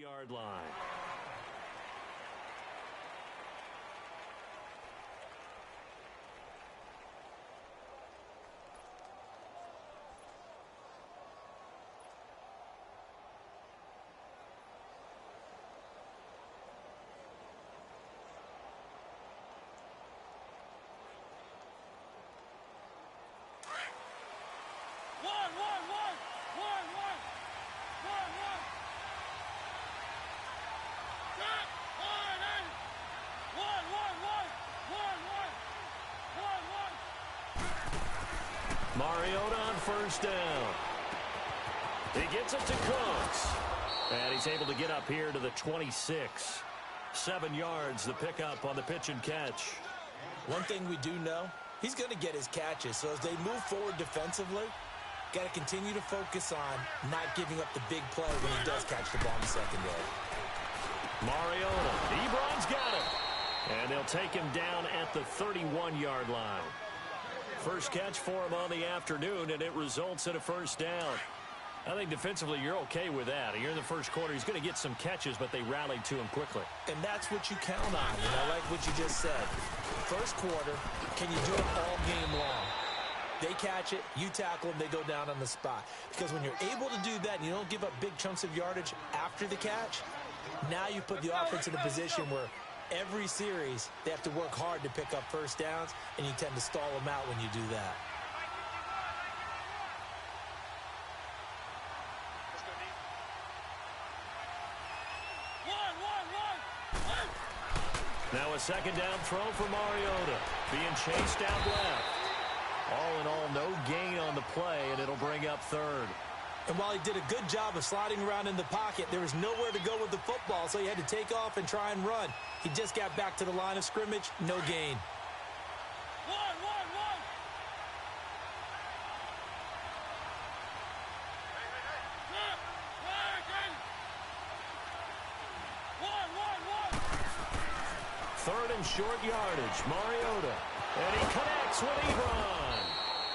20-yard line. Mariota on first down. He gets it to Cooks. And he's able to get up here to the 26. 7 yards, the pickup on the pitch and catch. One thing we do know, he's going to get his catches. So as they move forward defensively, got to continue to focus on not giving up the big play when he does catch the ball in the secondary. Mariota, Ebron's got it. And they'll take him down at the 31-yard line. First catch for him on the afternoon, and it results in a first down. I think defensively you're okay with that. Here in the first quarter, he's going to get some catches, but they rallied to him quickly. And that's what you count on, and I like what you just said. First quarter, can you do it all game long? They catch it, you tackle them, they go down on the spot. Because when you're able to do that and you don't give up big chunks of yardage after the catch, now you put the offense in a position where every series, they have to work hard to pick up first downs, and you tend to stall them out when you do that. Now a second down throw for Mariota. Being chased out left. All in all, no gain on the play, and it'll bring up third. And while he did a good job of sliding around in the pocket, there was nowhere to go with the football, so he had to take off and try and run. He just got back to the line of scrimmage, no gain. Third and short yardage, Mariota. And he connects with Ebron.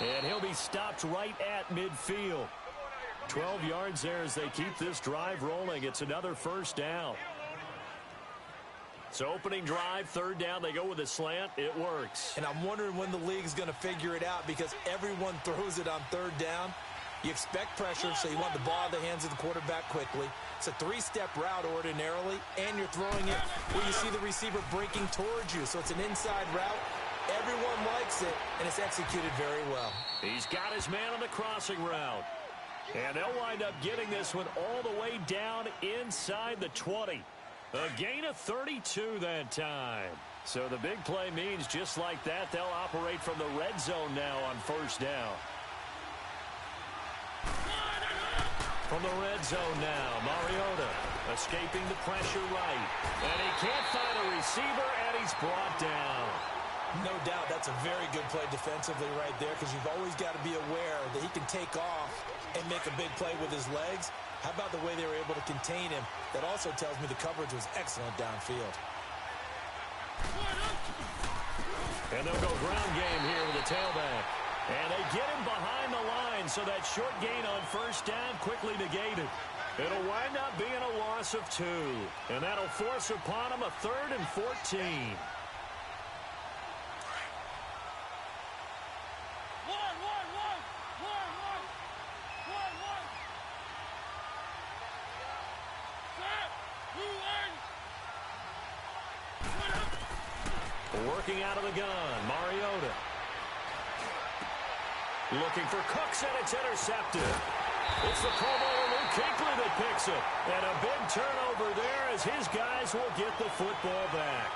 And he'll be stopped right at midfield. 12 yards there as they keep this drive rolling. It's another first down. So opening drive, third down, they go with a slant. It works. And I'm wondering when the league's going to figure it out, because everyone throws it on third down. You expect pressure, so you want the ball in the hands of the quarterback quickly. It's a three-step route ordinarily, and you're throwing it where you see the receiver breaking towards you. So it's an inside route. Everyone likes it, and it's executed very well. He's got his man on the crossing route. And they'll wind up getting this one all the way down inside the 20. A gain of 32 that time. So the big play means just like that, they'll operate from the red zone now on first down. From the red zone now, Mariota escaping the pressure right. And he can't find a receiver, and he's brought down. No doubt that's a very good play defensively right there, because you've always got to be aware that he can take off and make a big play with his legs. How about the way they were able to contain him? That also tells me the coverage was excellent downfield. And they'll go ground game here with the tailback. And they get him behind the line, so that short gain on first down quickly negated. It'll wind up being a loss of 2. And that'll force upon him a 3rd and 14. Working out of the gun, Mariota. Looking for Cooks, and it's intercepted. It's the Pro Bowler Luke Kuechly that picks it. And a big turnover there as his guys will get the football back.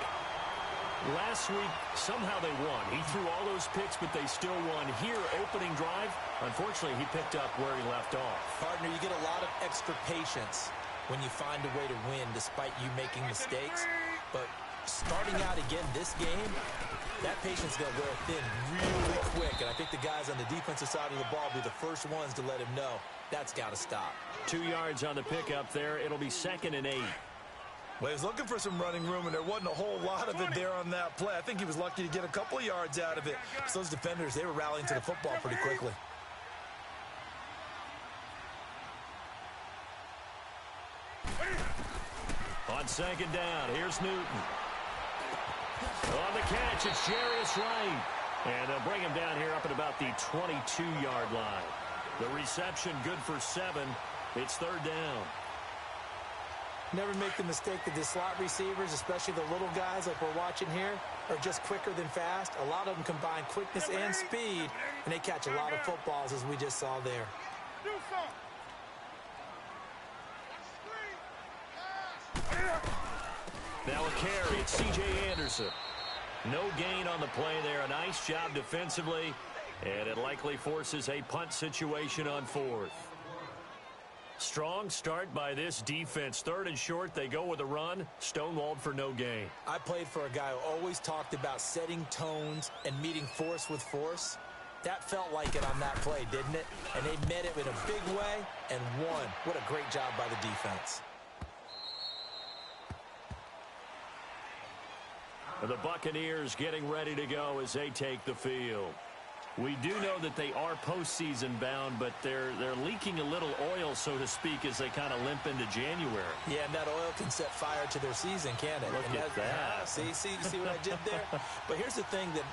Last week, somehow they won. He threw all those picks, but they still won. Here, opening drive, unfortunately, he picked up where he left off. Partner, you get a lot of extra patience when you find a way to win despite you making mistakes. But starting out again this game, that patience is going to wear thin really quick. And I think the guys on the defensive side of the ball will be the first ones to let him know that's got to stop. 2 yards on the pickup there. It'll be 2nd and 8. Well, he was looking for some running room, and there wasn't a whole lot of it there on that play. I think he was lucky to get a couple of yards out of it. So those defenders, they were rallying to the football pretty quickly. On second down, here's Newton. On the catch, it's Jarius Wright. And they'll bring him down here up at about the 22-yard line. The reception good for 7. It's third down. Never make the mistake that the slot receivers, especially the little guys like we're watching here, are just quicker than fast. A lot of them combine quickness and speed, and they catch a lot of footballs, as we just saw there. Now a carry. It's C.J. Anderson. No gain on the play there. A nice job defensively, and it likely forces a punt situation on 4th. Strong start by this defense. 3rd and short, they go with a run. Stonewalled for no gain. I played for a guy who always talked about setting tones and meeting force with force. That felt like it on that play, didn't it? And they met it in a big way and won. What a great job by the defense. The Buccaneers getting ready to go as they take the field. We do know that they are postseason bound, but they're leaking a little oil, so to speak, as they kind of limp into January. Yeah, and that oil can set fire to their season, can't it? Look at that. See what I did there? But here's the thing that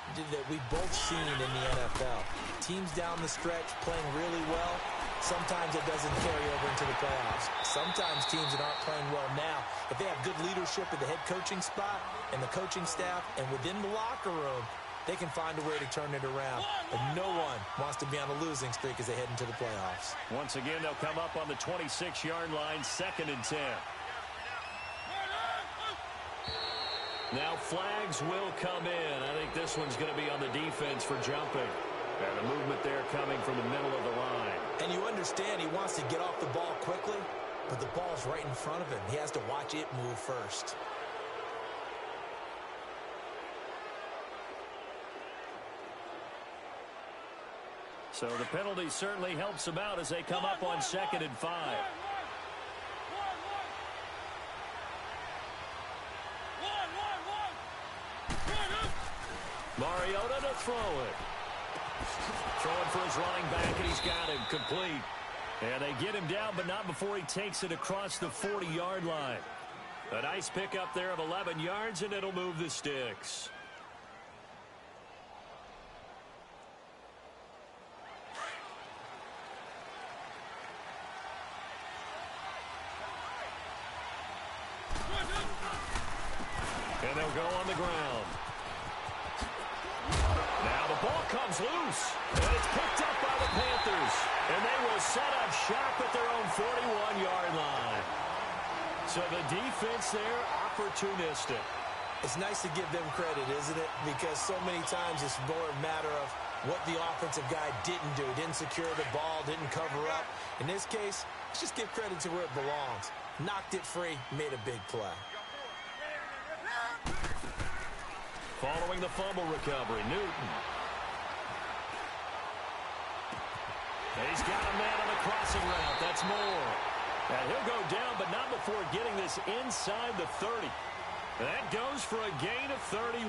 we've both seen in the NFL. Teams down the stretch playing really well. Sometimes it doesn't carry over into the playoffs. Sometimes teams that aren't playing well now, if they have good leadership at the head coaching spot and the coaching staff and within the locker room, they can find a way to turn it around. But no one wants to be on a losing streak as they head into the playoffs. Once again, they'll come up on the 26-yard line, 2nd and 10. Now flags will come in. I think this one's going to be on the defense for jumping. And a movement there coming from the middle of the line. And you understand he wants to get off the ball quickly, but the ball's right in front of him. He has to watch it move first. So the penalty certainly helps them out as they come up on 2nd and 5. Mariota to throw it. Throwing for his running back, and he's got him complete. And they get him down, but not before he takes it across the 40-yard line. A nice pickup there of 11 yards, and it'll move the sticks. And they'll go on the ground. Now the ball comes loose, and it's picked up by the Panthers. And they will set up shop at their own 41-yard line. So the defense there, opportunistic. It's nice to give them credit, isn't it? Because so many times it's more a matter of what the offensive guy didn't do. Didn't secure the ball, didn't cover up. In this case, let's just give credit to where it belongs. Knocked it free, made a big play. Following the fumble recovery, Newton. And he's got a man on the crossing route. That's Moore. And he'll go down, but not before getting this inside the 30. And that goes for a gain of 31.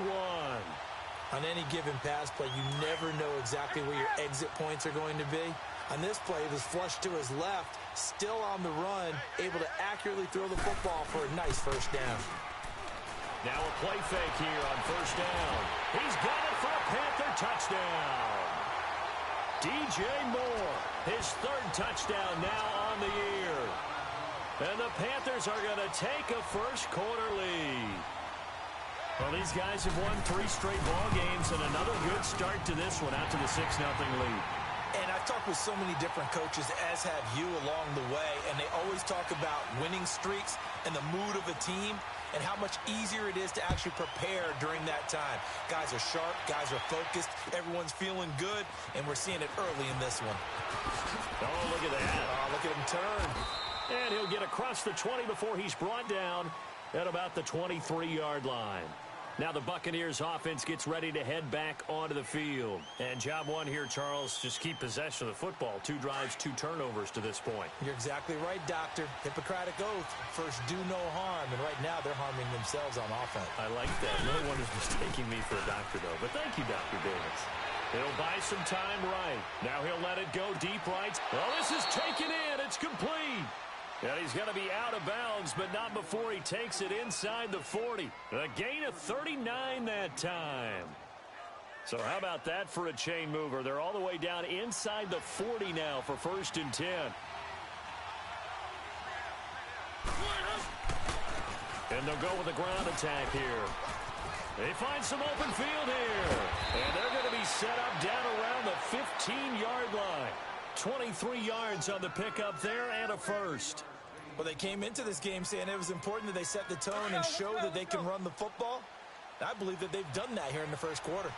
On any given pass play, you never know exactly where your exit points are going to be. On this play, it was flushed to his left, still on the run, able to accurately throw the football for a nice first down. Now a play fake here on first down. He's got it for a Panther touchdown. DJ Moore, his 3rd touchdown now on the year. And the Panthers are going to take a first-quarter lead. Well, these guys have won 3 straight ball games and another good start to this one out to the 6-0 lead. And I've talked with so many different coaches, as have you, along the way, and they always talk about winning streaks and the mood of a team and how much easier it is to actually prepare during that time. Guys are sharp, guys are focused, everyone's feeling good, and we're seeing it early in this one. Oh, look at that. Oh, look at him turn. And he'll get across the 20 before he's brought down at about the 23-yard line. Now the Buccaneers offense gets ready to head back onto the field. And job one here, Charles, just keep possession of the football. 2 drives, 2 turnovers to this point. You're exactly right, Doctor. Hippocratic oath. First, do no harm. And right now, they're harming themselves on offense. I like that. No one is mistaking me for a doctor, though. But thank you, Dr. Davis. He'll buy some time right. Now he'll let it go deep right. Well, this is taken in. It's complete. And he's going to be out of bounds, but not before he takes it inside the 40. A gain of 39 that time. So how about that for a chain mover? They're all the way down inside the 40 now for 1st and 10. And they'll go with a ground attack here. They find some open field here. And they're going to be set up down around the 15-yard line. 23 yards on the pickup there and a first. Well, they came into this game saying it was important that they set the tone and show that they can run the football. I believe that they've done that here in the first quarter.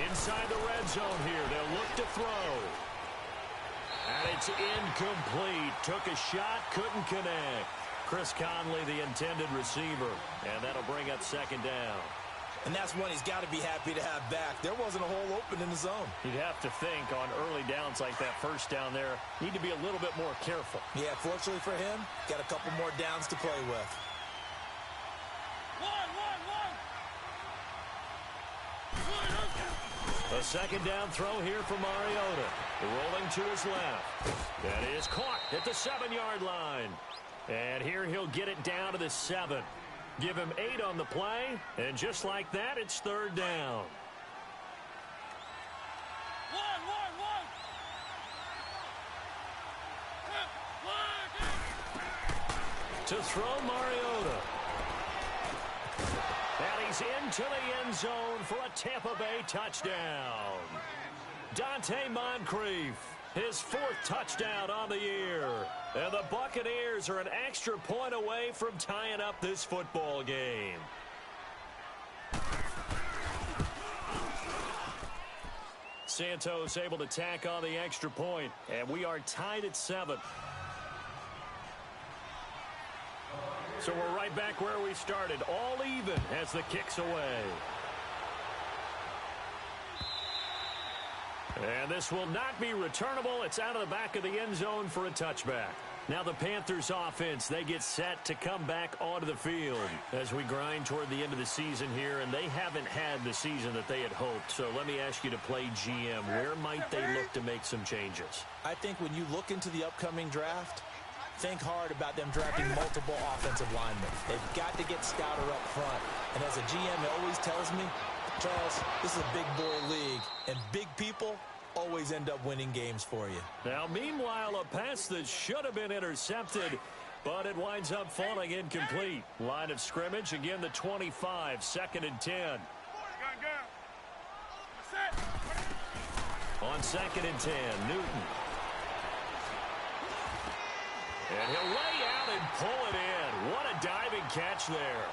Inside the red zone here, they'll look to throw. And it's incomplete. Took a shot, couldn't connect. Chris Conley, the intended receiver. And that'll bring up 2nd down. And that's one he's got to be happy to have back. There wasn't a hole open in the zone. You'd have to think on early downs like that, 1st down there, need to be a little bit more careful. Yeah, fortunately for him, got a couple more downs to play with. A 2nd down throw here for Mariota. Rolling to his left. That is caught at the 7-yard line. And here he'll get it down to the 7. Give him 8 on the play, and just like that, it's 3rd down. To throw Mariota. And he's into the end zone for a Tampa Bay touchdown. Dante Moncrief, his 4th touchdown on the year. And the Buccaneers are an extra point away from tying up this football game. Santos able to tack on the extra point, and we are tied at 7. So we're right back where we started, all even as the kick's away. And this will not be returnable. It's out of the back of the end zone for a touchback. Now the Panthers offense, they get set to come back onto the field as we grind toward the end of the season here, and they haven't had the season that they had hoped. So let me ask you to play GM. Where might they look to make some changes? I think when you look into the upcoming draft, think hard about them drafting multiple offensive linemen. They've got to get stouter up front. And as a GM always tells me, Charles, this is a big boy league, and big people always end up winning games for you. Now, meanwhile, a pass that should have been intercepted, but it winds up falling incomplete. Line of scrimmage, again, the 25, 2nd and 10. On 2nd and 10, Newton. And he'll lay out and pull it in. What a diving catch there.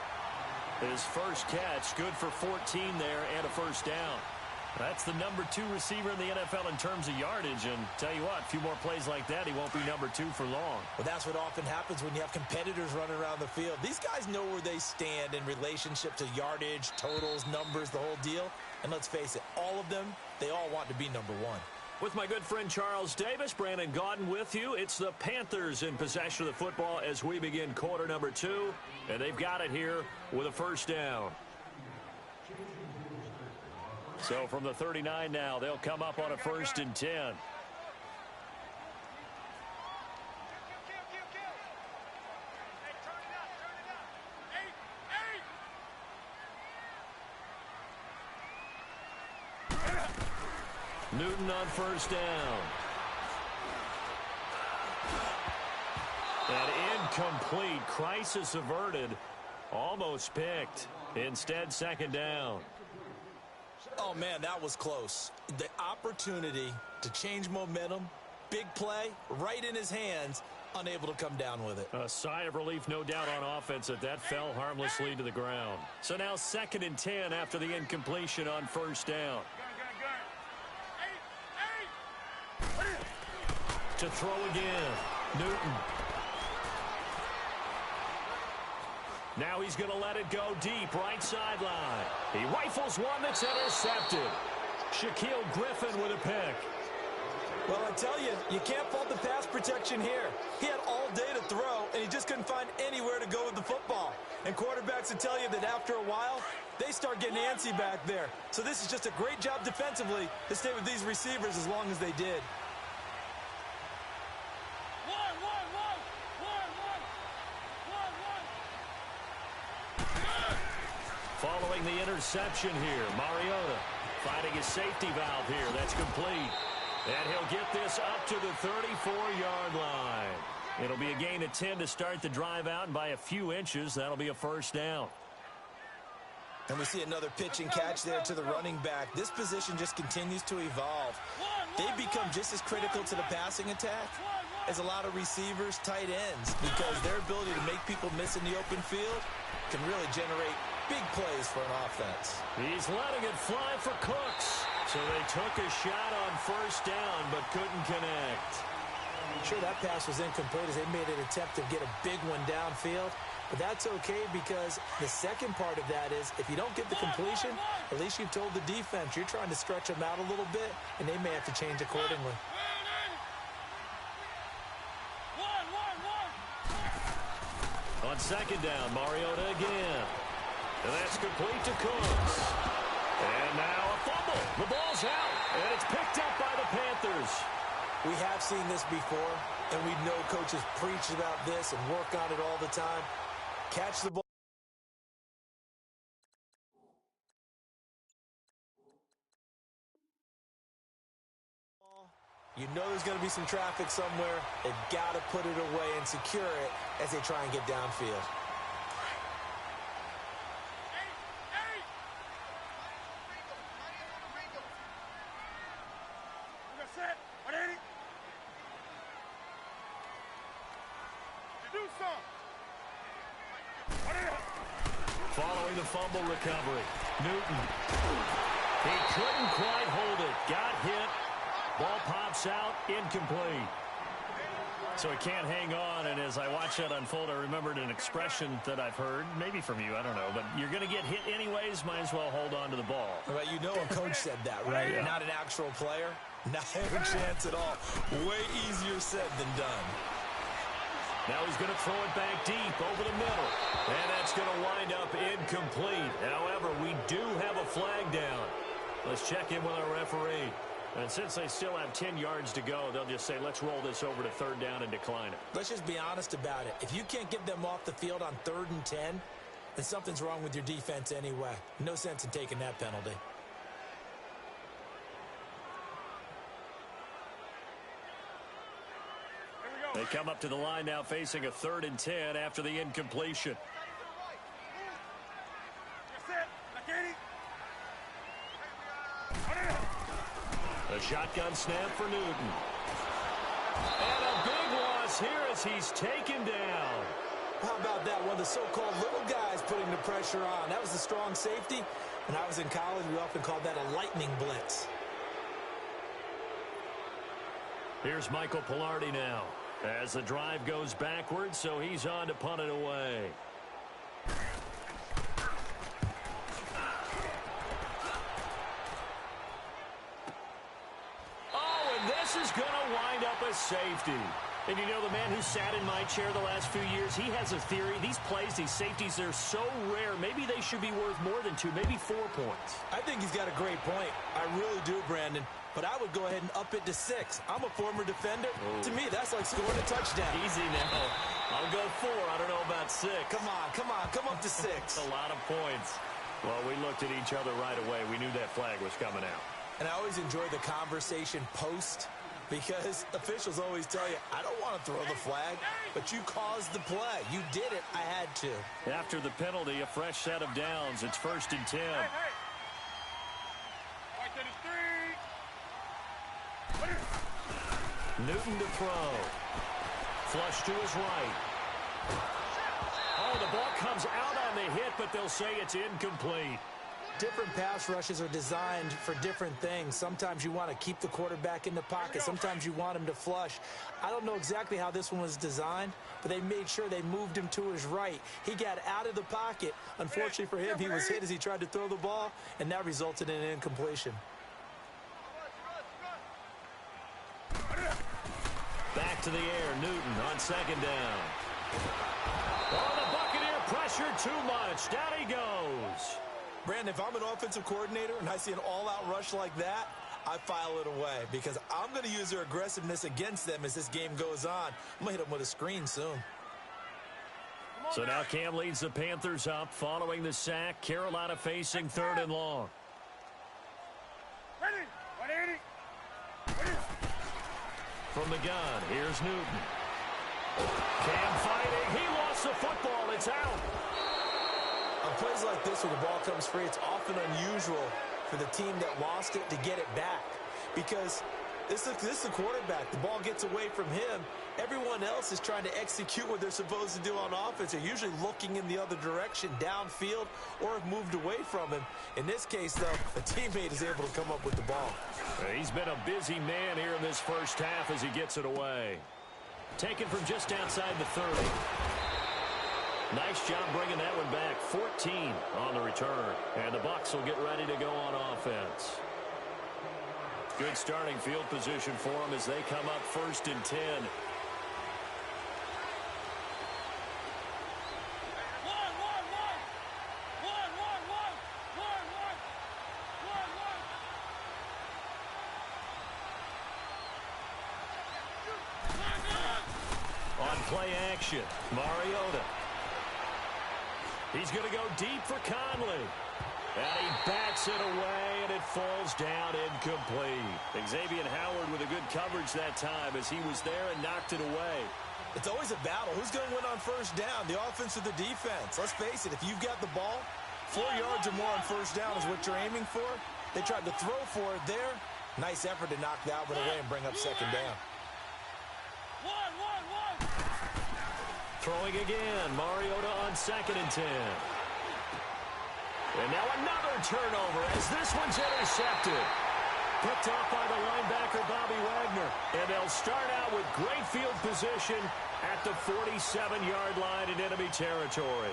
His first catch, good for 14 there and a 1st down. That's the number 2 receiver in the NFL in terms of yardage, and tell you what, a few more plays like that, he won't be number 2 for long. Well, that's what often happens when you have competitors running around the field. These guys know where they stand in relationship to yardage, totals, numbers, the whole deal. And let's face it, all of them, they all want to be number 1. With my good friend Charles Davis, Brandon Gaudin with you. It's the Panthers in possession of the football as we begin quarter number 2. And they've got it here with a 1st down. So from the 39 now, they'll come up on a 1st and 10. Newton on 1st down. And incomplete. Crisis averted. Almost picked. Instead, 2nd down. Oh, man, that was close. The opportunity to change momentum, big play, right in his hands, unable to come down with it. A sigh of relief, no doubt, on offense that fell harmlessly to the ground. So now 2nd and 10 after the incompletion on 1st down. To throw again, Newton. Now he's going to let it go deep, right sideline. He rifles one that's intercepted. Shaquille Griffin with a pick. Well, I tell you, you can't fault the pass protection here. He had all day to throw, and he just couldn't find anywhere to go with the football. And quarterbacks will tell you that after a while, they start getting antsy back there. So this is just a great job defensively to stay with these receivers as long as they did. the interception here. Mariota finding his safety valve here. That's complete. And he'll get this up to the 34-yard line. It'll be a gain of 10 to start the drive out, and by a few inches, that'll be a first down. And we see another pitch and catch there to the running back. This position just continues to evolve. They've become just as critical to the passing attack as a lot of receivers, tight ends, because their ability to make people miss in the open field can really generate big plays for an offense. He's letting it fly for Cooks. So they took a shot on first down but couldn't connect. Sure, that pass was incomplete as they made an attempt to get a big one downfield. But that's okay because the second part of that is if you don't get the completion, at least you've told the defense you're trying to stretch them out a little bit, and they may have to change accordingly. On second down, Mariota again. And that's complete to Cooks. And now a fumble. The ball's out, and it's picked up by the Panthers. We have seen this before, and we know coaches preach about this and work on it all the time. Catch the ball. You know there's going to be some traffic somewhere. They've got to put it away and secure it as they try and get downfield. Following the fumble recovery, Newton. He couldn't quite hold it. Got hit. Ball pops out, incomplete. So he can't hang on, and as I watch that unfold, I remembered an expression that I've heard, maybe from you, I don't know, but you're going to get hit anyways, might as well hold on to the ball. Well, you know a coach said that, right? Yeah. Not an actual player. Not a chance at all. Way easier said than done. Now he's going to throw it back deep over the middle, and that's going to wind up incomplete. However, we do have a flag down. Let's check in with our referee. And since they still have 10 yards to go, they'll just say, let's roll this over to third down and decline it. Let's just be honest about it. If you can't get them off the field on 3rd and 10, then something's wrong with your defense anyway. No sense in taking that penalty. They come up to the line now facing a 3rd and 10 after the incompletion. A shotgun snap for Newton. And a big loss here as he's taken down. How about that? One of the so-called little guys putting the pressure on. That was the strong safety. When I was in college, we often called that a lightning blitz. Here's Michael Pilardi now as the drive goes backwards, so he's on to punt it away. Oh, and this is going to wind up a safety. And you know, the man who sat in my chair the last few years, he has a theory. These plays, these safeties, they're so rare. Maybe they should be worth more than 2, maybe 4 points. I think he's got a great point. I really do, Brandon. But I would go ahead and up it to 6. I'm a former defender. Oh. To me, that's like scoring a touchdown. Easy now. I'll go 4. I don't know about 6. Come on. Come up to 6. That's a lot of points. Well, we looked at each other right away. We knew that flag was coming out. And I always enjoy the conversation post because officials always tell you, I don't want to throw the flag, but you caused the play. You did it. I had to. After the penalty, a fresh set of downs. It's 1st and 10. Newton to throw. Flush to his right. Oh, the ball comes out on the hit, but they'll say it's incomplete. Different pass rushes are designed for different things. Sometimes you want to keep the quarterback in the pocket. Sometimes you want him to flush. I don't know exactly how this one was designed, but they made sure they moved him to his right. He got out of the pocket. Unfortunately for him, he was hit as he tried to throw the ball, and that resulted in an incompletion. Back to the air, Newton on 2nd down. Oh, the Buccaneer pressure too much. Down he goes. Brandon, if I'm an offensive coordinator and I see an all-out rush like that, I file it away because I'm going to use their aggressiveness against them as this game goes on. I'm going to hit them with a screen soon. So now Cam leads the Panthers up following the sack. Carolina facing 3rd and long. From the gun, here's Newton. Cam fighting. He lost the football. It's out. On plays like this where the ball comes free, it's often unusual for the team that lost it to get it back. Because this is the quarterback. The ball gets away from him. Everyone else is trying to execute what they're supposed to do on offense. They're usually looking in the other direction, downfield, or have moved away from him. In this case, though, a teammate is able to come up with the ball. He's been a busy man here in this first half as he gets it away. Taken from just outside the 30. Nice job bringing that one back. 14 on the return. And the Bucs will get ready to go on offense. Good starting field position for them as they come up 1st and 10. On play action, Mariota. He's going to go deep for Conley. And he bats it away, and it falls down incomplete. Xavier Howard with a good coverage that time as he was there and knocked it away. It's always a battle. Who's going to win on 1st down, the offense or the defense? Let's face it, if you've got the ball, 4 yards or more on 1st down is what you're aiming for. They tried to throw for it there. Nice effort to knock that one away and bring up 2nd down. Throwing again, Mariota on 2nd and 10. And now another turnover as this one's intercepted. Picked off by the linebacker, Bobby Wagner. And they'll start out with great field position at the 47-yard line in enemy territory.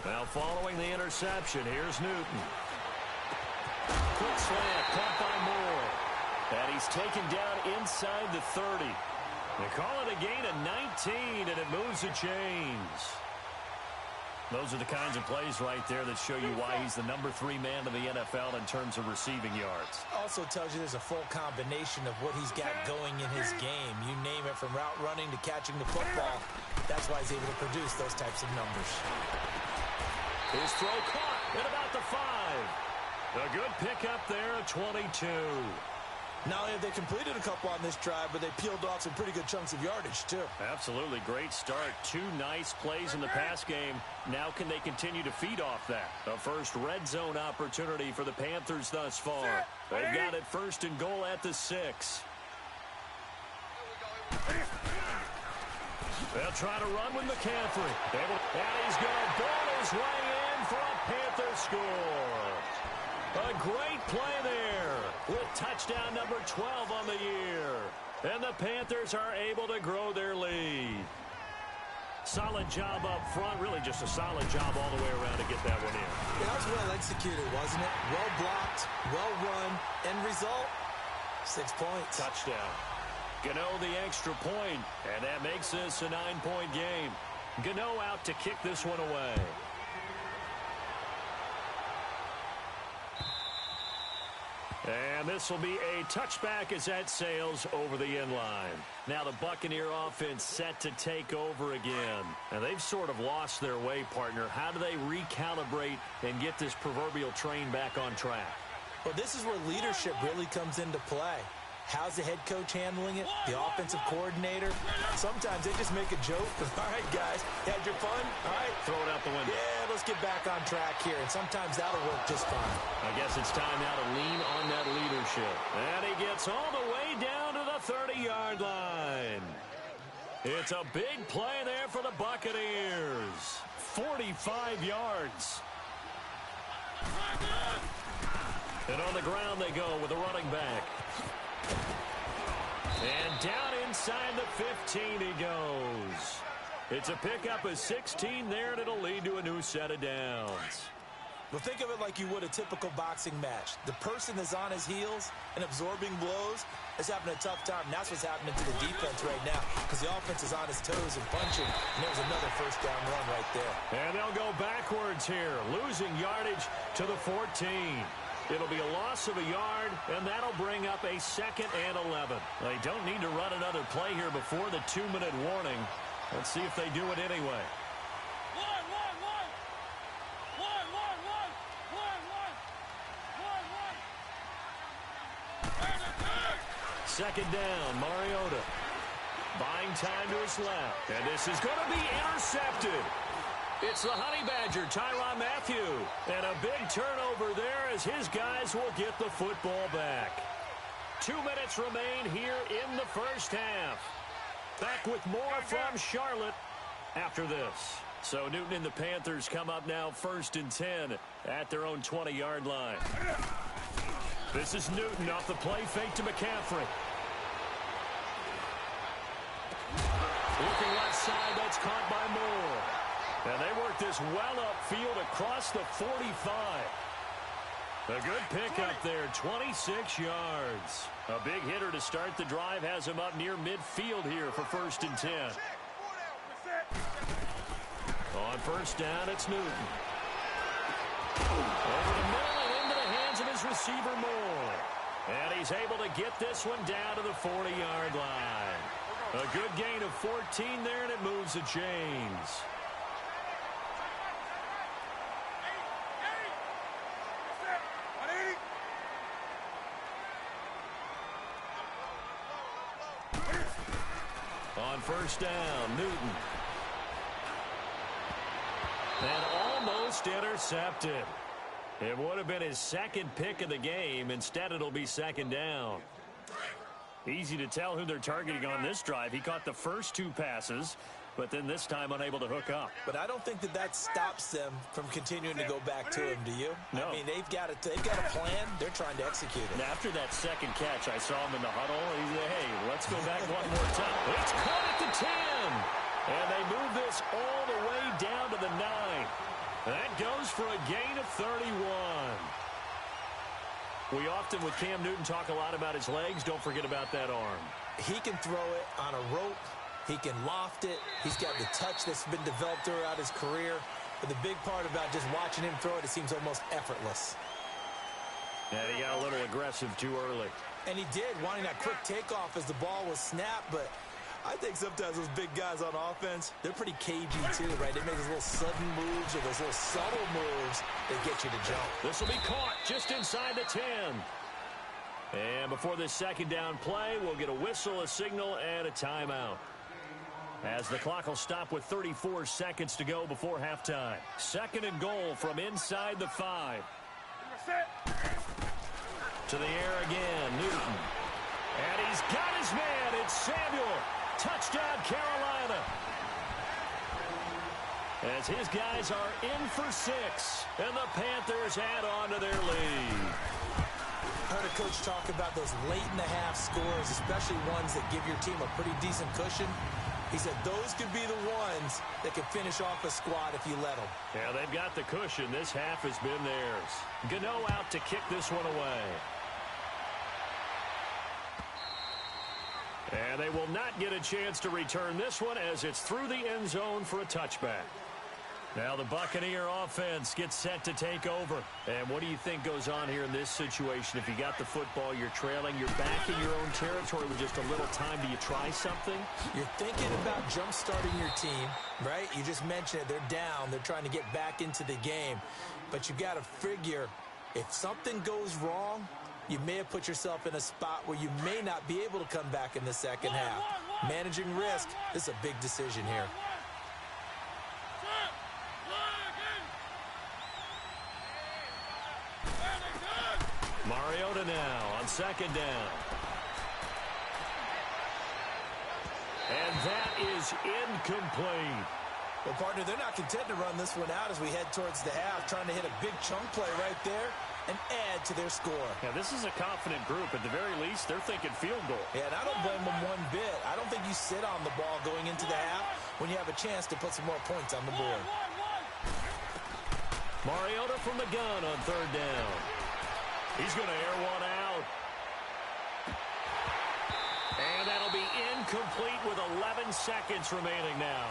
Now following the interception, here's Newton. Quick slant, caught by Moore. And he's taken down inside the 30. They call it a gain of 19, and it moves the chains. Those are the kinds of plays right there that show you why he's the #3 man in the NFL in terms of receiving yards. Also tells you there's a full combination of what he's got going in his game. You name it, from route running to catching the football. That's why he's able to produce those types of numbers. His throw caught at about the 5. A good pickup there at 22. Not only have they completed a couple on this drive, but they peeled off some pretty good chunks of yardage, too. Absolutely. Great start. 2 nice plays in the pass game. Now can they continue to feed off that? A first red zone opportunity for the Panthers thus far. They've got it 1st and goal at the 6. They'll try to run with McCaffrey. And he's going to ball his way in for a Panther score. A great play there with touchdown number 12 on the year. And the Panthers are able to grow their lead. Solid job up front. Really just a solid job all the way around to get that one in. Yeah, that was well executed, wasn't it? Well blocked, well run. End result, 6 points. Touchdown. Gano the extra point, and that makes this a 9-point game. Gano out to kick this one away. And this will be a touchback as that sails over the end line. Now the Buccaneer offense set to take over again. And they've sort of lost their way, partner. How do they recalibrate and get this proverbial train back on track? Well, this is where leadership really comes into play. How's the head coach handling it? The offensive coordinator? Sometimes they just make a joke. All right, guys, had your fun? All right. Throw it out the window. Yeah, let's get back on track here. And sometimes that'll work just fine. I guess it's time now to lean on that leadership. And he gets all the way down to the 30-yard line. It's a big play there for the Buccaneers. 45 yards. And on the ground they go with the running back. And down inside the 15 he goes. It's a pickup of 16 there, and it'll lead to a new set of downs. Well, think of it like you would a typical boxing match. The person that's on his heels and absorbing blows is having a tough time. And that's what's happening to the defense right now because the offense is on his toes and punching. And there's another first down run right there. And they'll go backwards here, losing yardage to the 14. It'll be a loss of a yard, and that'll bring up a 2nd and 11. They don't need to run another play here before the 2-minute warning. Let's see if they do it anyway. 2nd down, Mariota. Buying time to his left. And this is going to be intercepted. It's the Honey Badger, Tyrann Mathieu. And a big turnover there as his guys will get the football back. 2 minutes remain here in the first half. Back with more from Charlotte after this. So Newton and the Panthers come up now 1st and 10 at their own 20-yard line. This is Newton off the play fake to McCaffrey. Looking left side, that's caught by Moore. And they work this well upfield across the 45. A good pickup there, 26 yards. A big hitter to start the drive has him up near midfield here for 1st and 10. On 1st down, it's Newton. Over the middle and into the hands of his receiver, Moore. And he's able to get this one down to the 40-yard line. A good gain of 14 there, and it moves the chains. On 1st down, Newton. And almost intercepted. It would have been his 2nd pick of the game. Instead, it'll be 2nd down. Easy to tell who they're targeting on this drive. He caught the first 2 passes, but then this time unable to hook up. But I don't think that stops them from continuing to go back to him, do you? No. I mean, they've got a plan. They're trying to execute it. And after that 2nd catch, I saw him in the huddle. And he said, hey, let's go back one more time. It's caught at the 10. And they move this all the way down to the 9. That goes for a gain of 31. We often, with Cam Newton, talk a lot about his legs. Don't forget about that arm. He can throw it on a rope. He can loft it. He's got the touch that's been developed throughout his career. But the big part about just watching him throw it, it seems almost effortless. And he got a little aggressive too early. And he did, wanting that quick takeoff as the ball was snapped. But I think sometimes those big guys on offense, they're pretty cagey too, right? They make those little sudden moves or those little subtle moves that get you to jump. This will be caught just inside the 10. And before this 2nd down play, we'll get a whistle, a signal, and a timeout. As the clock will stop with 34 seconds to go before halftime. 2nd and goal from inside the 5. To the air again, Newton. And he's got his man. It's Samuel. Touchdown, Carolina. As his guys are in for 6. And the Panthers add on to their lead. I heard a coach talk about those late-in-the-half scores, especially ones that give your team a pretty decent cushion. He said those could be the ones that could finish off a squad if you let them. Yeah, they've got the cushion. This half has been theirs. Gano out to kick this one away. And they will not get a chance to return this one as it's through the end zone for a touchback. Now the Buccaneer offense gets set to take over. And what do you think goes on here in this situation? If you got the football, you're trailing, you're back in your own territory with just a little time. Do you try something? You're thinking about jump-starting your team, right? You just mentioned it. They're down. They're trying to get back into the game. But you got to figure if something goes wrong, you may have put yourself in a spot where you may not be able to come back in the second half. Managing risk, this is a big decision here. Mariota now on 2nd down. And that is incomplete. Well, partner, they're not content to run this one out as we head towards the half, trying to hit a big chunk play right there and add to their score. Yeah, this is a confident group. At the very least, they're thinking field goal. Yeah, and I don't blame them one bit. I don't think you sit on the ball going into the half when you have a chance to put some more points on the board. Mariota from the gun on third down. He's going to air one out. And that'll be incomplete with 11 seconds remaining now.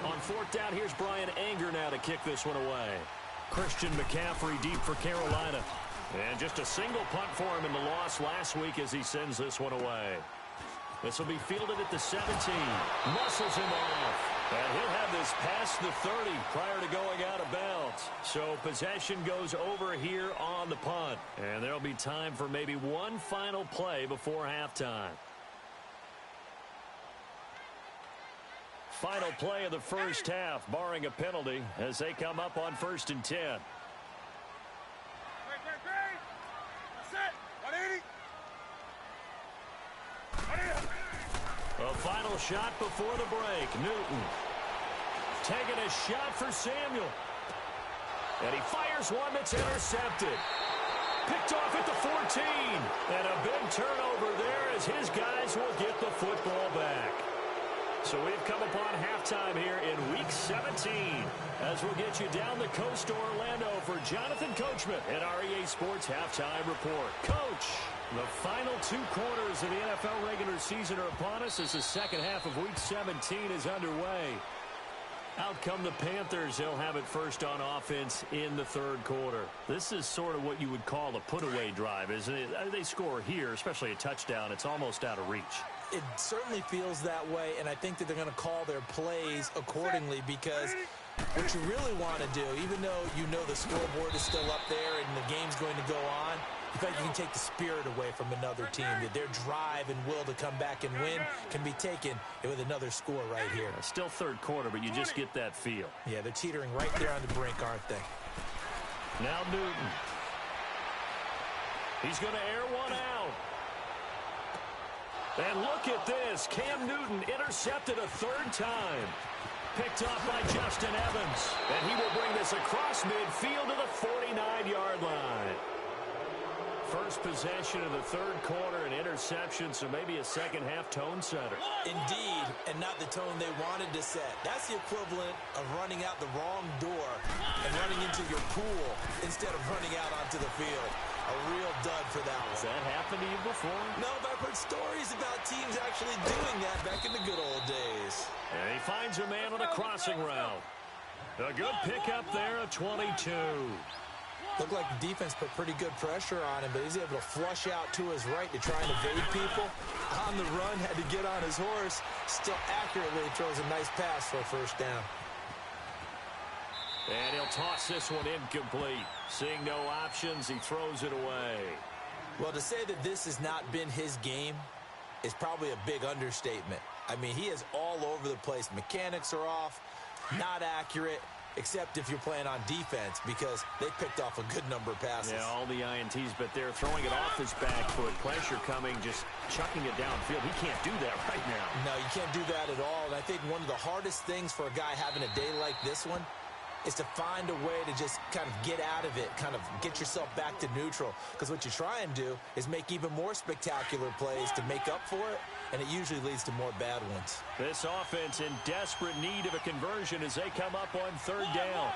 On fourth down, here's Brian Anger now to kick this one away. Christian McCaffrey deep for Carolina. And just a single punt for him in the loss last week as he sends this one away. This will be fielded at the 17. Muscles him off. And he'll have this past the 30 prior to going out of bounds. So possession goes over here on the punt. And there'll be time for maybe one final play before halftime. Final play of the first half, barring a penalty, as they come up on 1st and 10. A final shot before the break. Newton taking a shot for Samuel. And he fires one that's intercepted. Picked off at the 14. And a big turnover there as his guys will get the football back. So we've come upon halftime here in Week 17 as we'll get you down the coast to Orlando for Jonathan Coachman at our EA Sports Halftime Report. Coach, the final 2 quarters of the NFL regular season are upon us as the second half of Week 17 is underway. Out come the Panthers. They'll have it first on offense in the third quarter. This is sort of what you would call a put-away drive, isn't it? They score here, especially a touchdown. It's almost out of reach. It certainly feels that way, and I think that they're going to call their plays accordingly because what you really want to do, even though you know the scoreboard is still up there and the game's going to go on, in fact, you can take the spirit away from another team. That their drive and will to come back and win can be taken with another score right here. Still third quarter, but you just get that feel. Yeah, they're teetering right there on the brink, aren't they? Now Newton. He's going to air one out. And look at this. Cam Newton intercepted a third time. Picked off by Justin Evans. And he will bring this across midfield to the 49-yard line. First possession of the third quarter, an interception, so maybe a second-half tone setter. Indeed, and not the tone they wanted to set. That's the equivalent of running out the wrong door and running into your pool instead of running out onto the field. A real dud for that one. Has that happened to you before? No, but I've heard stories about teams actually doing that back in the good old days. And he finds a man on a crossing route. A good pickup there, a 22. Looked like the defense put pretty good pressure on him, but he's able to flush out to his right to try and evade people. On the run, had to get on his horse. Still accurately throws a nice pass for a first down. And he'll toss this one incomplete. Seeing no options, he throws it away. Well, to say that this has not been his game is probably a big understatement. I mean, he is all over the place. Mechanics are off, not accurate, except if you're playing on defense because they picked off a good number of passes. Yeah, all the INTs, but they're throwing it off his back foot. Pressure coming, just chucking it downfield. He can't do that right now. No, you can't do that at all. And I think one of the hardest things for a guy having a day like this one is to find a way to just kind of get out of it, kind of get yourself back to neutral. Because what you try and do is make even more spectacular plays to make up for it, and it usually leads to more bad ones. This offense in desperate need of a conversion as they come up on third down.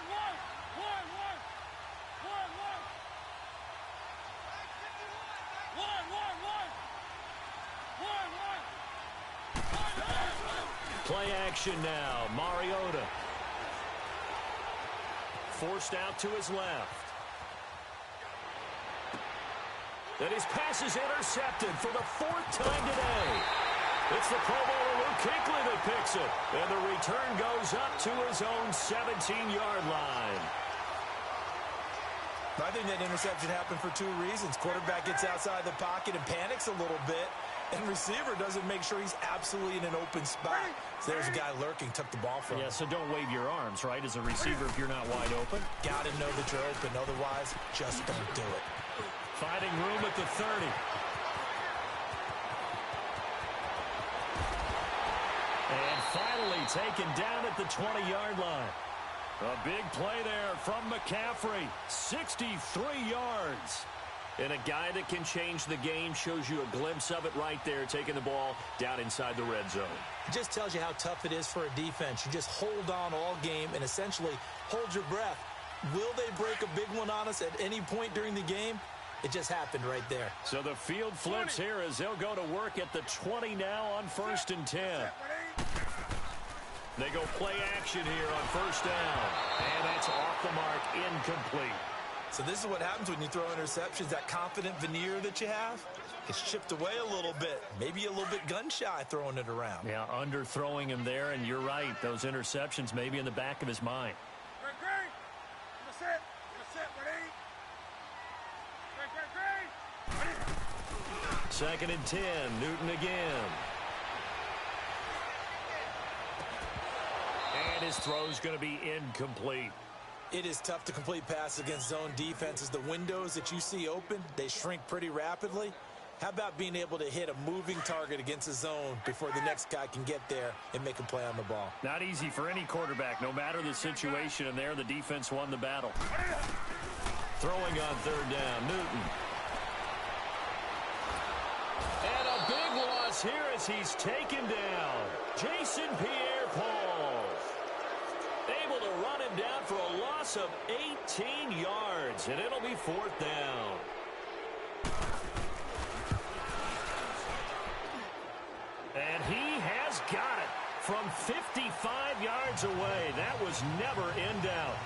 Play action now. Mariota. Forced out to his left. And his pass is intercepted for the 4th time today. It's the Pro Bowler Luke Kuechly that picks it. And the return goes up to his own 17-yard line. I think that interception happened for 2 reasons. Quarterback gets outside the pocket and panics a little bit. And receiver doesn't make sure he's absolutely in an open spot. So there's a guy lurking, took the ball from him. Yeah, so don't wave your arms, right, as a receiver if you're not wide open. Got to know that you're open. Otherwise, just don't do it. Finding room at the 30. And finally taken down at the 20-yard line. A big play there from McCaffrey. 63 yards. And a guy that can change the game, shows you a glimpse of it right there, taking the ball down inside the red zone. It just tells you how tough it is for a defense. You just hold on all game and essentially hold your breath. Will they break a big one on us at any point during the game? It just happened right there. So the field flips here as they'll go to work at the 20 now on 1st and 10. They go play action here on 1st down. And that's off the mark, incomplete. So this is what happens when you throw interceptions. That confident veneer that you have, it's chipped away a little bit. Maybe a little bit gun-shy throwing it around. Yeah, underthrowing him there, and you're right. Those interceptions may be in the back of his mind. 2nd and 10, Newton again. And his throw's going to be incomplete. It is tough to complete passes against zone defenses. The windows that you see open, they shrink pretty rapidly. How about being able to hit a moving target against a zone before the next guy can get there and make a play on the ball? Not easy for any quarterback, no matter the situation, and there the defense won the battle. Throwing on 3rd down, Newton. And a big loss here as he's taken down. Jason Pierre-Paul. Able to run him down for a loss of 18 yards, and it'll be 4th down. And he has got it from 55 yards away. That was never in doubt.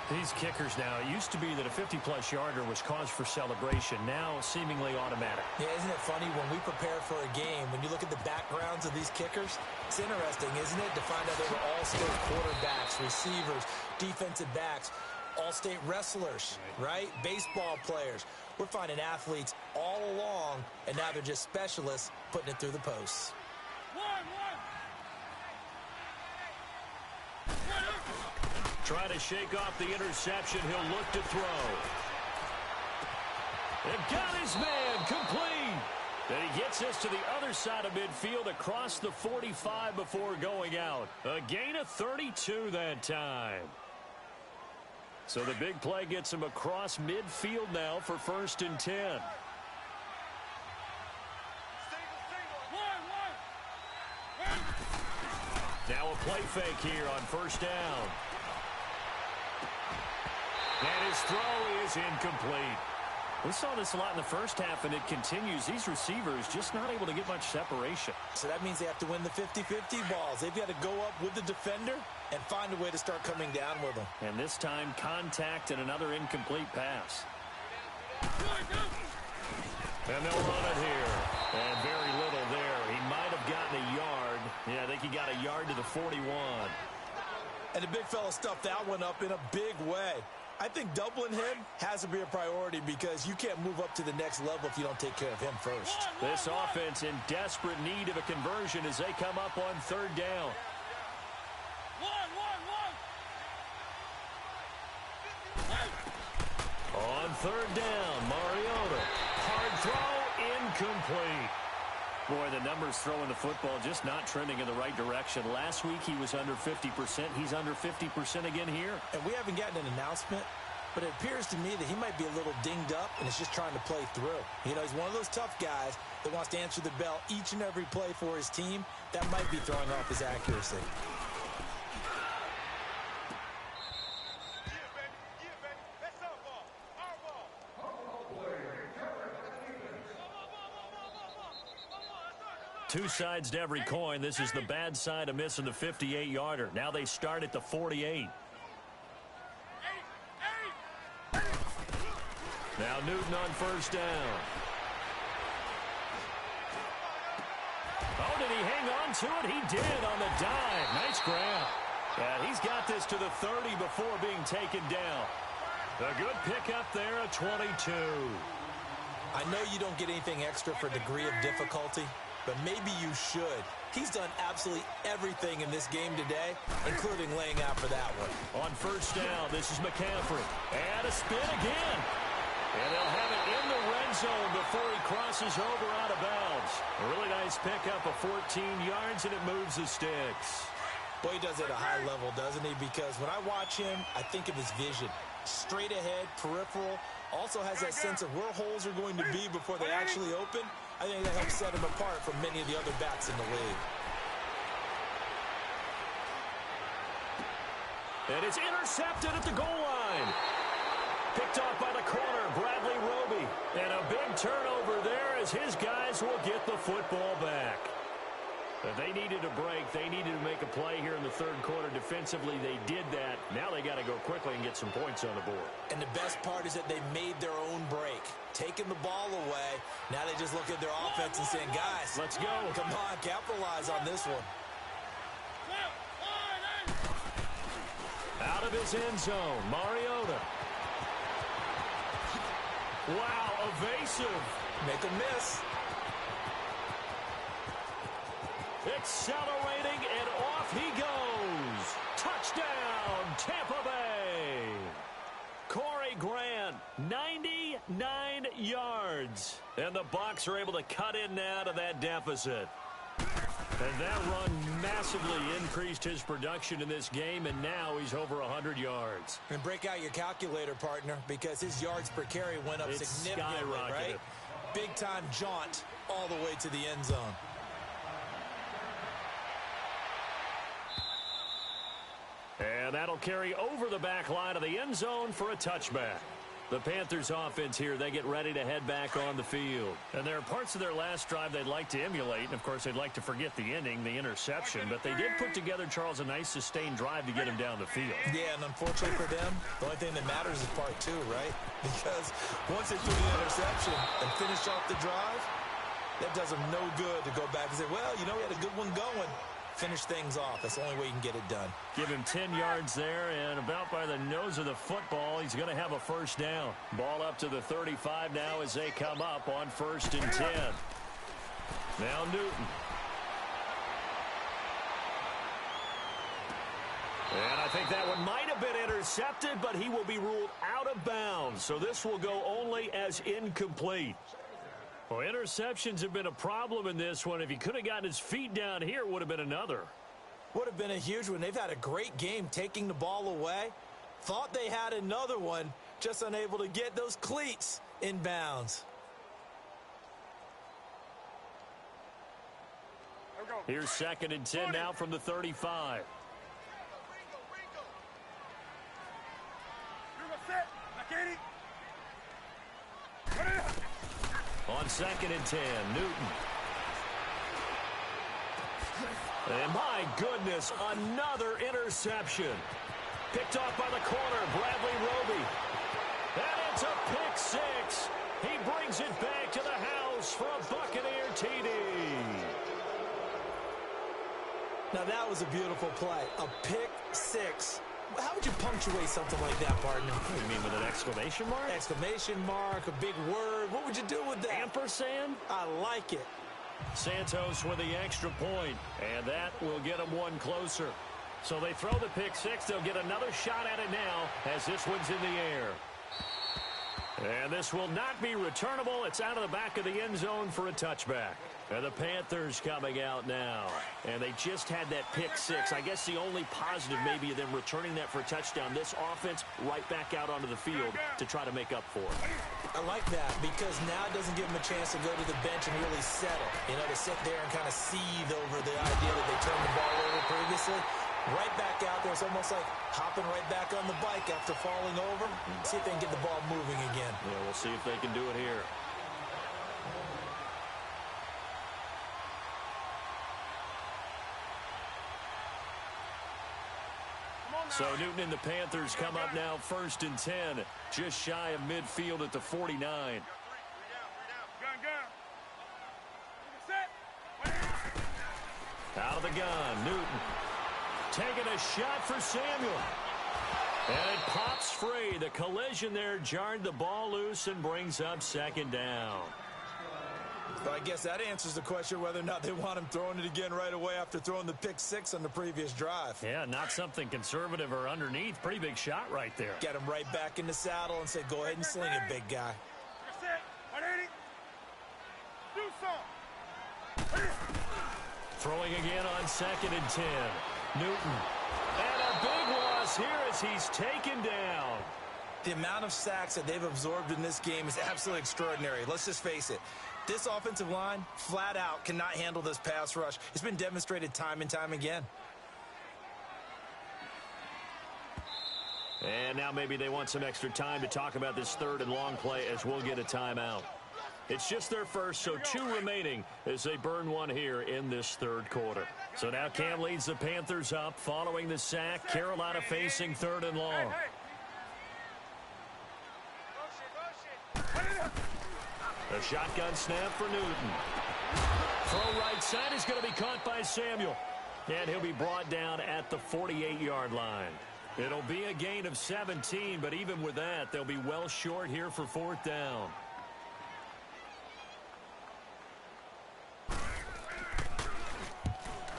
These kickers now, it used to be that a 50-plus yarder was cause for celebration. Now, seemingly automatic. Yeah, isn't it funny when we prepare for a game, when you look at the backgrounds of these kickers, it's interesting, isn't it, to find out they were all-state quarterbacks, receivers, defensive backs, all-state wrestlers, right? Baseball players. We're finding athletes all along, and now they're just specialists putting it through the posts. Try to shake off the interception. He'll look to throw. And got his man complete. And he gets us to the other side of midfield across the 45 before going out. A gain of 32 that time. So the big play gets him across midfield now for 1st and 10. Now a play fake here on 1st down. And his throw is incomplete. We saw this a lot in the first half, and it continues. These receivers just not able to get much separation. So that means they have to win the 50-50 balls. They've got to go up with the defender and find a way to start coming down with them. And this time, contact and another incomplete pass. And they'll run it here. And very little there. He might have gotten a yard. Yeah, I think he got a yard to the 41. And the big fella stuffed that one up in a big way. I think doubling him has to be a priority because you can't move up to the next level if you don't take care of him first. This offense in desperate need of a conversion as they come up on 3rd down. On 3rd down, Mariota. Hard throw, incomplete. Boy, the numbers throwing the football just not trending in the right direction. Last week he was under 50%. He's under 50% again here. And we haven't gotten an announcement, but it appears to me that he might be a little dinged up and is just trying to play through. You know, he's one of those tough guys that wants to answer the bell each and every play for his team. That might be throwing off his accuracy. Two sides to every coin. This is the bad side of missing the 58-yarder. Now they start at the 48. Now Newton on 1st down. Oh, did he hang on to it? He did on the dive. Nice grab. Yeah, he's got this to the 30 before being taken down. A good pickup there at 22. I know you don't get anything extra for degree of difficulty, but maybe you should. He's done absolutely everything in this game today, including laying out for that one. On 1st down, this is McCaffrey. And a spin again. And they'll have it in the red zone before he crosses over out of bounds. A really nice pickup of 14 yards, and it moves the sticks. Boy, he does it at a high level, doesn't he? Because when I watch him, I think of his vision. Straight ahead, peripheral, Also has that sense of where holes are going to be before they actually open. I think that helps set him apart from many of the other backs in the league. And it's intercepted at the goal line. Picked off by the corner, Bradley Roby. And a big turnover there as his guys will get the football back. But they needed a break. They needed to make a play here in the third quarter. Defensively, they did that. Now they got to go quickly and get some points on the board. And the best part is that they made their own break. Taking the ball away. Now they just look at their offense and saying, guys, let's go. Come on, capitalize on this one. Out of his end zone, Mariota. Wow, evasive. Make a miss. Accelerating, and off he goes. Touchdown, Tampa Bay. Corey Grant, 99 yards. And the Bucs are able to cut in now to that deficit. And that run massively increased his production in this game, and now he's over 100 yards. And break out your calculator, partner, because his yards per carry went up significantly, right? Big-time jaunt all the way to the end zone. And that'll carry over the back line of the end zone for a touchback. The Panthers offense here, they get ready to head back on the field. And there are parts of their last drive they'd like to emulate. And, of course, they'd like to forget the ending, the interception. But they did put together, Charles, a nice sustained drive to get him down the field. Yeah, and unfortunately for them, the only thing that matters is part two, right? Because once they threw the interception and finished off the drive, that does them no good to go back and say, well, you know, we had a good one going. Finish things off. That's the only way you can get it done. Give him 10 yards there, and about by the nose of the football, he's going to have a first down. Ball up to the 35 now as they come up on 1st and 10. Now Newton. And I think that one might have been intercepted, but he will be ruled out of bounds. So this will go only as incomplete. Well, interceptions have been a problem in this one. If he could have gotten his feet down here, it would have been another. Would have been a huge one. They've had a great game taking the ball away. Thought they had another one, just unable to get those cleats in bounds. Here's 2nd and 10 now from the 35. On 2nd and 10, Newton. And my goodness, another interception. Picked off by the corner, Bradley Roby. And it's a pick six. He brings it back to the house for a Buccaneer TD. Now that was a beautiful play. A pick six. How would you punctuate something like that, partner? What do you mean, with an exclamation mark? Exclamation mark, a big word. What would you do with that? Ampersand? I like it. Santos with the extra point, and that will get them one closer. So they throw the pick six. They'll get another shot at it now as this one's in the air. And this will not be returnable. It's out of the back of the end zone for a touchback. And the Panthers coming out now. And they just had that pick six. I guess the only positive maybe of them returning that for a touchdown. This offense right back out onto the field to try to make up for it. I like that because now it doesn't give them a chance to go to the bench and really settle. You know, to sit there and kind of seethe over the idea that they turned the ball over previously. Right back out there. It's almost like hopping right back on the bike after falling over. See if they can get the ball moving again. Yeah, we'll see if they can do it here. So Newton and the Panthers come up now 1st and 10. Just shy of midfield at the 49. Out of the gun, Newton. Taking a shot for Samuel. And it pops free. The collision there jarred the ball loose and brings up 2nd down. But I guess that answers the question whether or not they want him throwing it again right away after throwing the pick six on the previous drive. Yeah, not something conservative or underneath. Pretty big shot right there. Get him right back in the saddle and say, go ahead and sling it, big guy. Throwing again on 2nd and 10. Newton. And a big loss here as he's taken down. The amount of sacks that they've absorbed in this game is absolutely extraordinary. Let's just face it. This offensive line, flat out, cannot handle this pass rush. It's been demonstrated time and time again. And now maybe they want some extra time to talk about this third and long play as we'll get a timeout. It's just their first, so 2 remaining as they burn one here in this third quarter. So now Cam leads the Panthers up following the sack. Carolina facing third and long. A shotgun snap for Newton. Throw right side is going to be caught by Samuel. And he'll be brought down at the 48-yard line. It'll be a gain of 17, but even with that, they'll be well short here for 4th down.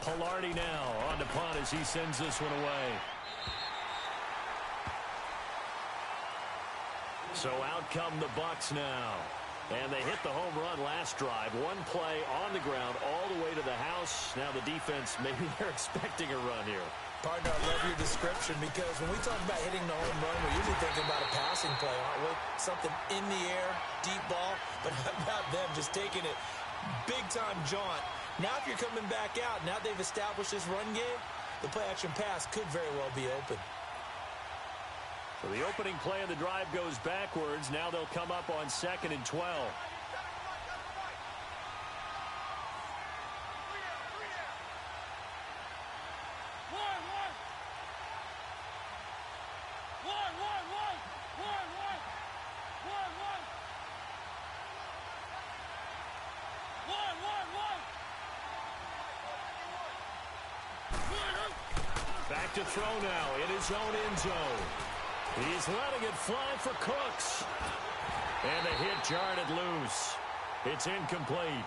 Pilardi now on the punt as he sends this one away. So out come the Bucs now. And they hit the home run last drive. One play on the ground all the way to the house. Now the defense, maybe they're expecting a run here. Partner, I love your description because when we talk about hitting the home run, we're usually thinking about a passing play, aren't we? Something in the air, deep ball. But how about them just taking it big-time jaunt? Now if you're coming back out, now they've established this run game, the play-action pass could very well be open. So the opening play of the drive goes backwards. Now they'll come up on 2nd and 12. Back to throw now in his own end zone. He's letting it fly for Cooks. And the hit jarred it loose. It's incomplete.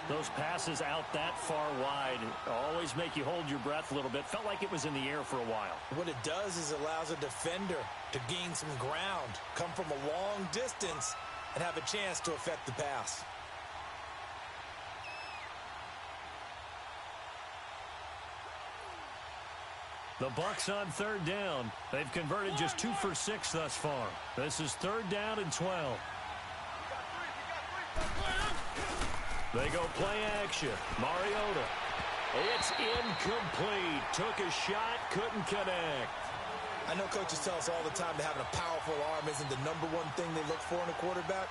Those passes out that far wide always make you hold your breath a little bit. Felt like it was in the air for a while. What it does is it allows a defender to gain some ground, come from a long distance, and have a chance to affect the pass. The Bucs on 3rd down. They've converted just 2 for 6 thus far. This is 3rd down and 12. They go play action. Mariota. It's incomplete. Took a shot, couldn't connect. I know coaches tell us all the time that having a powerful arm isn't the #1 thing they look for in a quarterback.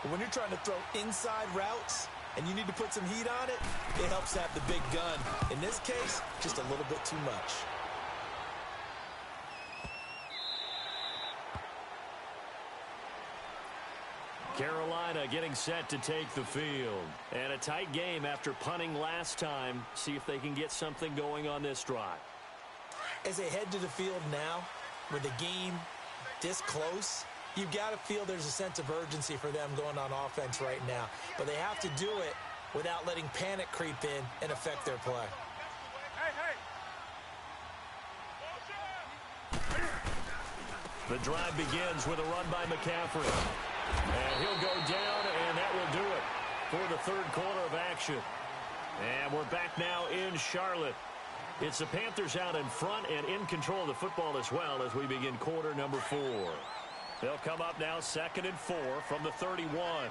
But when you're trying to throw inside routes and you need to put some heat on it, it helps to have the big gun. In this case, just a little bit too much. Carolina getting set to take the field. And a tight game after punting last time. See if they can get something going on this drive. As they head to the field now, with the game this close, you've got to feel there's a sense of urgency for them going on offense right now. But they have to do it without letting panic creep in and affect their play. The drive begins with a run by McCaffrey. And he'll go down, and that will do it for the third quarter of action. And we're back now in Charlotte. It's the Panthers out in front and in control of the football as well as we begin quarter number 4. They'll come up now 2nd and 4 from the 31.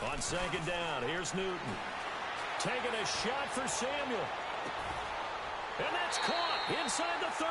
On 2nd down, here's Newton. Taking a shot for Samuel. And that's caught inside the 30.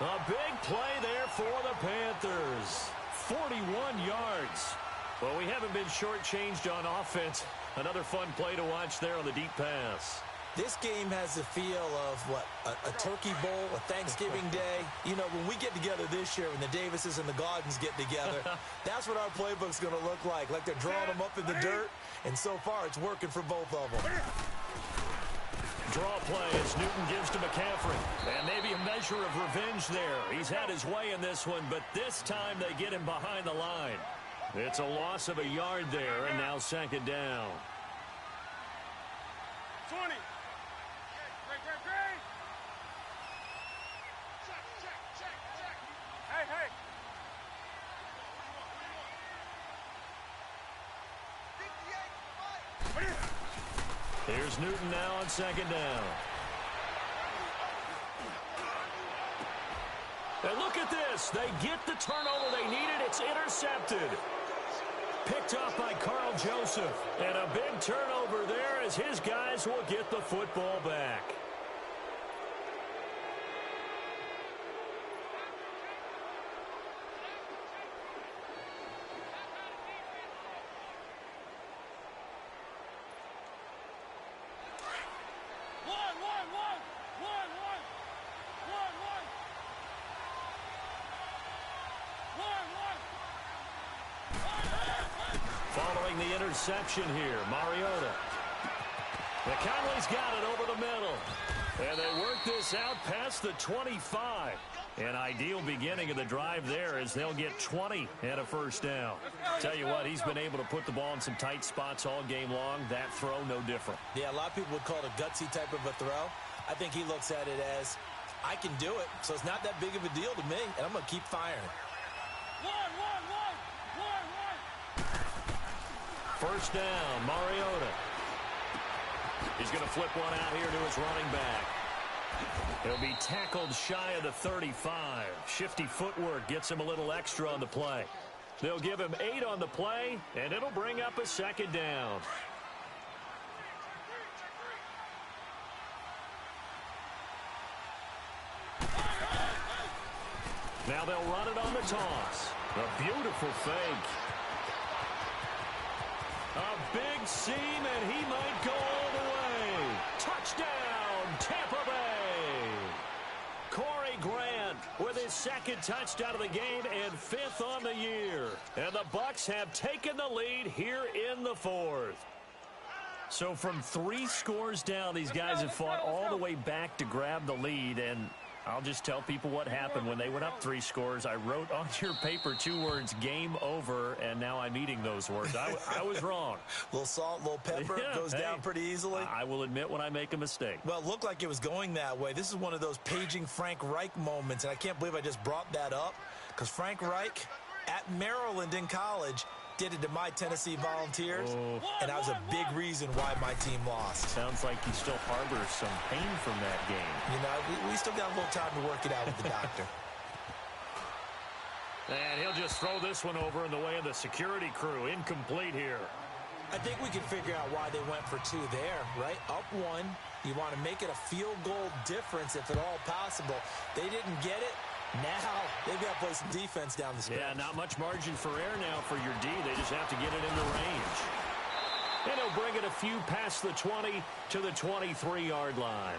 A big play there for the Panthers. 41 yards. Well, we haven't been shortchanged on offense. Another fun play to watch there on the deep pass. This game has the feel of, what, a turkey bowl, a Thanksgiving day. You know, when we get together this year, when the Davises and the Gaudens get together, that's what our playbook's going to look like. Like they're drawing them up in the dirt, and so far it's working for both of them. Draw play as Newton gives to McCaffrey. And maybe a measure of revenge there. He's had his way in this one, but this time they get him behind the line. It's a loss of a yard there, and now 2nd down. 20. Great. Check. Hey. Here's Newton now on 2nd down. And look at this. They get the turnover they needed. It's intercepted. Picked off by Carl Joseph. And a big turnover there as his guys will get the football back. Following the interception here, Mariota. McConley's got it over the middle. And they work this out past the 25. An ideal beginning of the drive there as they'll get 20 and a first down. Tell you what, he's been able to put the ball in some tight spots all game long. That throw, no different. Yeah, a lot of people would call it a gutsy type of a throw. I think he looks at it as, I can do it, so it's not that big of a deal to me, and I'm going to keep firing. First down, Mariota. He's going to flip one out here to his running back. He'll be tackled shy of the 35. Shifty footwork gets him a little extra on the play. They'll give him 8 on the play, and it'll bring up a second down. Now they'll run it on the toss. A beautiful fake. A big seam, and he might go all the way. Touchdown, Tampa Bay. Corey Grant with his second touchdown of the game and 5th on the year. And the Bucs have taken the lead here in the 4th. So from 3 scores down, these guys have fought all the way back to grab the lead, and I'll just tell people what happened when they went up 3 scores. I wrote on your paper 2 words, game over, and now I'm eating those words. I was wrong. A little salt, a little pepper, goes down pretty easily. I will admit when I make a mistake. Well, it looked like it was going that way. This is one of those paging Frank Reich moments, and I can't believe I just brought that up, because Frank Reich at Maryland in college did it to my Tennessee Volunteers, and that was a big reason why my team lost. Sounds like you still harbor some pain from that game. You know, we still got a little time to work it out with the doctor. And he'll just throw this one over in the way of the security crew. Incomplete here. I think we can figure out why they went for 2 there, right? Up 1. You want to make it a field goal difference if at all possible. They didn't get it. Now, they've got to play some defense down the stretch. Yeah, not much margin for error now for your D. They just have to get it into range. And he'll bring it a few past the 20 to the 23-yard line.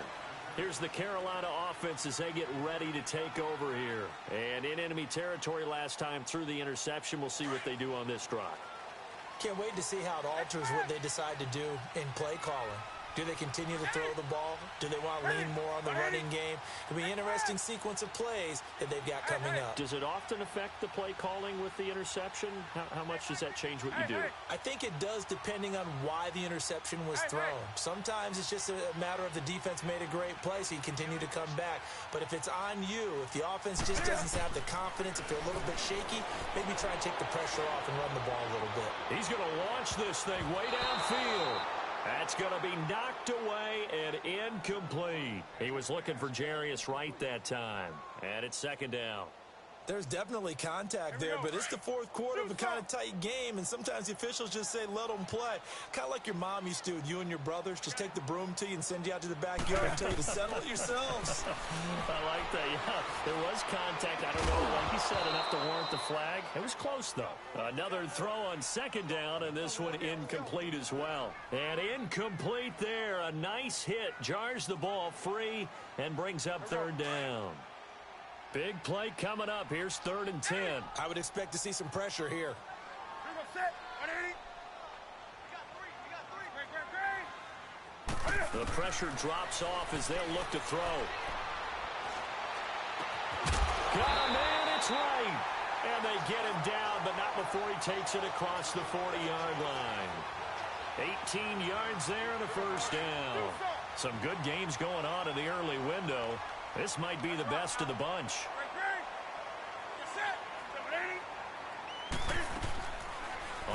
Here's the Carolina offense as they get ready to take over here. And in enemy territory last time through the interception. We'll see what they do on this drive. Can't wait to see how it alters what they decide to do in play calling. Do they continue to throw the ball? Do they want to lean more on the running game? It'll be an interesting sequence of plays that they've got coming up. Does it often affect the play calling with the interception? How much does that change what you do? I think it does depending on why the interception was thrown. Sometimes it's just a matter of the defense made a great play, so you continue to come back. But if it's on you, if the offense just doesn't have the confidence, if they're a little bit shaky, maybe try and take the pressure off and run the ball a little bit. He's going to launch this thing way downfield. That's going to be knocked away and incomplete. He was looking for Jarius Wright that time. And it's second down. There's definitely contact there, but it's the 4th quarter of a kind of tight game, and sometimes the officials just say, let them play. Kind of like your mom used to, you and your brothers, just take the broom to you and send you out to the backyard and tell you to settle it yourselves. I like that, yeah. There was contact. I don't know, like you said, enough to warrant the flag. It was close, though. Another throw on second down, and this one incomplete as well. And incomplete there. A nice hit. Jars the ball free and brings up 3rd down. Big play coming up. Here's 3rd and 10. I would expect to see some pressure here. The pressure drops off as they'll look to throw. Got a man, it's right. And they get him down, but not before he takes it across the 40-yard line. 18 yards there and a first down. Some good games going on in the early window. This might be the best of the bunch.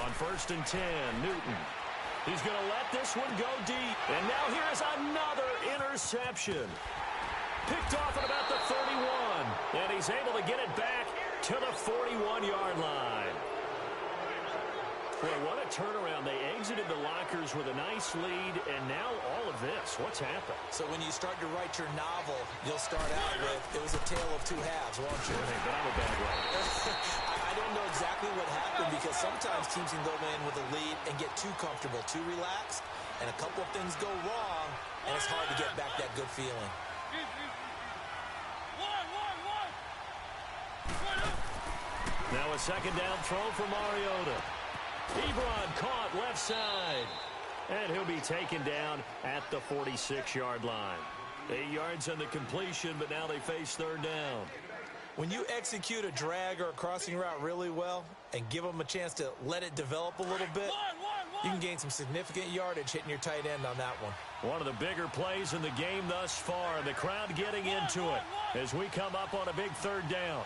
On 1st and 10, Newton. He's going to let this one go deep. And now here's another interception. picked off at about the 31. And he's able to get it back to the 41-yard line. Boy, what a turnaround. They exited the lockers with a nice lead, and now all of this. What's happened? So when you start to write your novel, you'll start out with, it was a tale of two halves, won't you? Hey, but I'm a bad writer. I don't know exactly what happened because sometimes teams can go in with a lead and get too comfortable, too relaxed, and a couple of things go wrong, and it's hard to get back that good feeling. Now a second down throw for Mariota. Ebron caught left side. And he'll be taken down at the 46-yard line. 8 yards on the completion, but now they face third down. When you execute a drag or a crossing route really well and give them a chance to let it develop a little bit, you can gain some significant yardage hitting your tight end on that one. One of the bigger plays in the game thus far. The crowd getting into it as we come up on a big third down.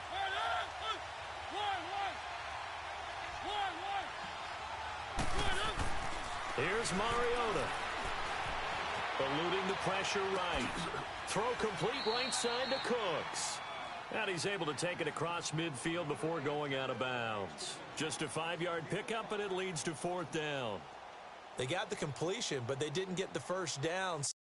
Here's Mariota. Eluding the pressure right. Throw complete right side to Cooks. And he's able to take it across midfield before going out of bounds. Just a 5-yard pickup, and it leads to fourth down. They got the completion, but they didn't get the first down. So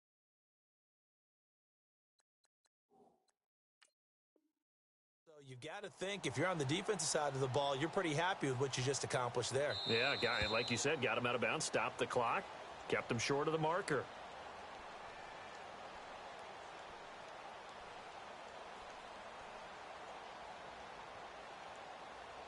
you got to think, if you're on the defensive side of the ball, you're pretty happy with what you just accomplished there. Yeah, guy, like you said, got him out of bounds, stopped the clock, kept him short of the marker.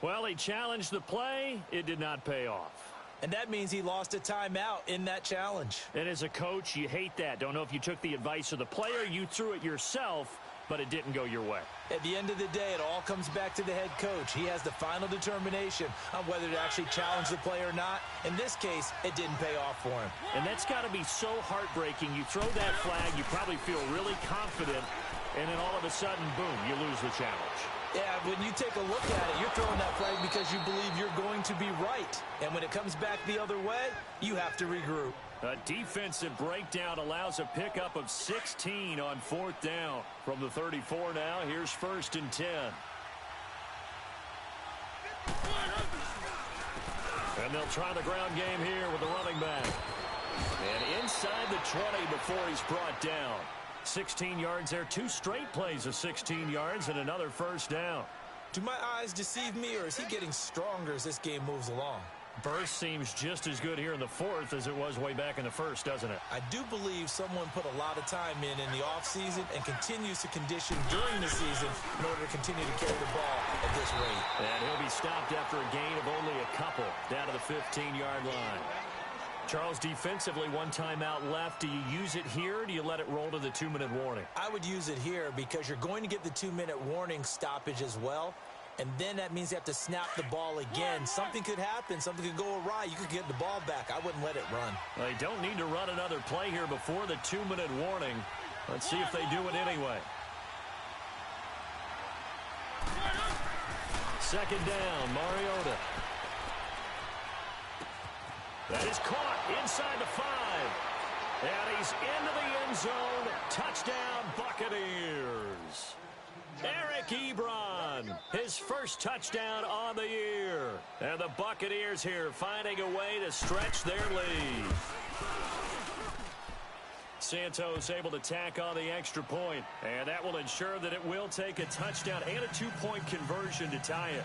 Well, he challenged the play. It did not pay off. And that means he lost a timeout in that challenge. And as a coach, you hate that. Don't know if you took the advice of the player, you threw it yourself, but it didn't go your way. At the end of the day, it all comes back to the head coach. He has the final determination on whether to actually challenge the play or not. In this case, it didn't pay off for him. And that's got to be so heartbreaking. You throw that flag, you probably feel really confident, and then all of a sudden, boom, you lose the challenge. Yeah, when you take a look at it, you're throwing that flag because you believe you're going to be right. And when it comes back the other way, you have to regroup. A defensive breakdown allows a pickup of 16 on fourth down. From the 34 now, here's 1st and 10. And they'll try the ground game here with the running back. And inside the 20 before he's brought down. 16 yards there, 2 straight plays of 16 yards and another first down. Do my eyes deceive me, or is he getting stronger as this game moves along? Burst seems just as good here in the fourth as it was way back in the first, doesn't it? I do believe someone put a lot of time in the offseason and continues to condition during the season in order to continue to carry the ball at this rate. And he'll be stopped after a gain of only a couple down to the 15-yard line. Charles, defensively, 1 timeout left. Do you use it here, or do you let it roll to the 2-minute warning? I would use it here because you're going to get the 2-minute warning stoppage as well. And then that means you have to snap the ball again. Something could happen. Something could go awry. You could get the ball back. I wouldn't let it run. They don't need to run another play here before the 2-minute warning. Let's see if they do it anyway. Second down, Mariota. That is caught inside the 5. And he's into the end zone. Touchdown, Buccaneers. Eric Ebron, his first touchdown on the year. And the Buccaneers here finding a way to stretch their lead. Santos able to tack on the extra point. And that will ensure that it will take a touchdown and a 2-point conversion to tie it.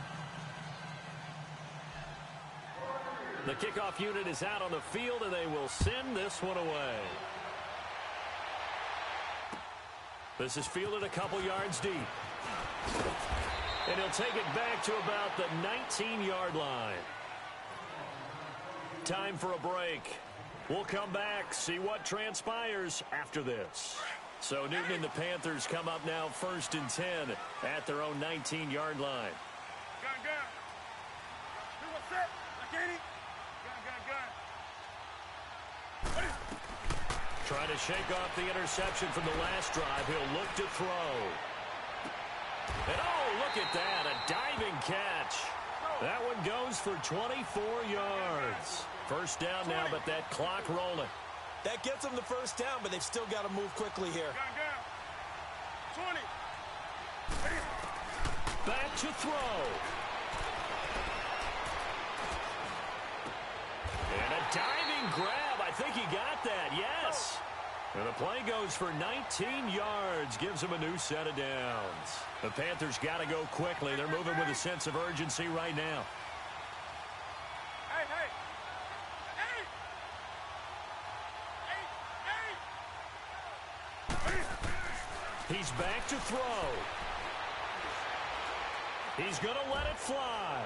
The kickoff unit is out on the field, and they will send this one away. This is fielded a couple yards deep. And he'll take it back to about the 19-yard line. Time for a break. We'll come back, see what transpires after this. So Newton and the Panthers come up now 1st and 10 at their own 19-yard line. Gun. Do what's up? I get it. Gun. Trying to shake off the interception from the last drive. He'll look to throw. And oh, look at that, a diving catch. That one goes for 24 yards. First down now, but that clock rolling. That gets them the first down, but they've still got to move quickly here. 20. Back to throw. And a diving grab. I think he got that. Yes. And the play goes for 19 yards. Gives him a new set of downs. The Panthers got to go quickly. They're moving with a sense of urgency right now. Hey, hey. He's back to throw. He's going to let it fly.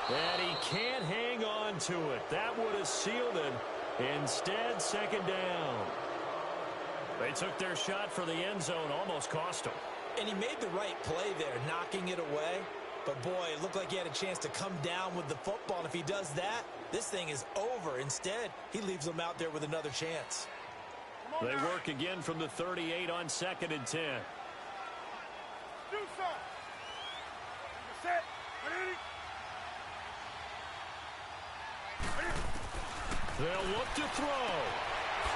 And he can't hang on to it. That would have sealed it. Instead, second down. They took their shot for the end zone, almost cost him. And he made the right play there, knocking it away. But, boy, it looked like he had a chance to come down with the football. And if he does that, this thing is over. Instead, he leaves them out there with another chance. They work again from the 38 on 2nd and 10. Do something. Set. Ready? They'll look to throw.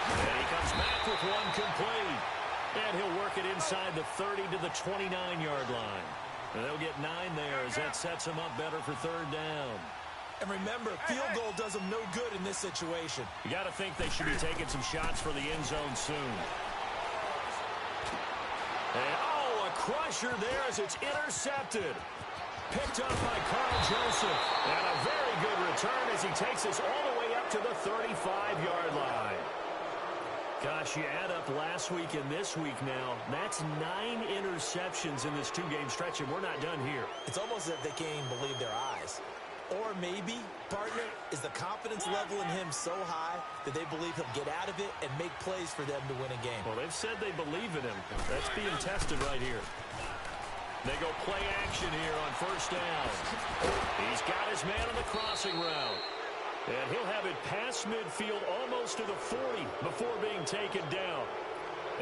And he comes back with one complete. And he'll work it inside the 30 to the 29-yard line. And they'll get 9 there as that sets him up better for third down. And remember, field goal does them no good in this situation. You got to think they should be taking some shots for the end zone soon. And, a crusher there as it's intercepted. Picked up by Carl Joseph. And a very good return as he takes us all the way up to the 35-yard line. Gosh, you add up last week and this week now. That's 9 interceptions in this 2-game stretch, and we're not done here. It's almost as if they can't even believe their eyes. Or maybe, partner, is the confidence level in him so high that they believe he'll get out of it and make plays for them to win a game. Well, they've said they believe in him. That's being tested right here. They go play action here on first down. He's got his man on the crossing route. And he'll have it past midfield almost to the 40 before being taken down.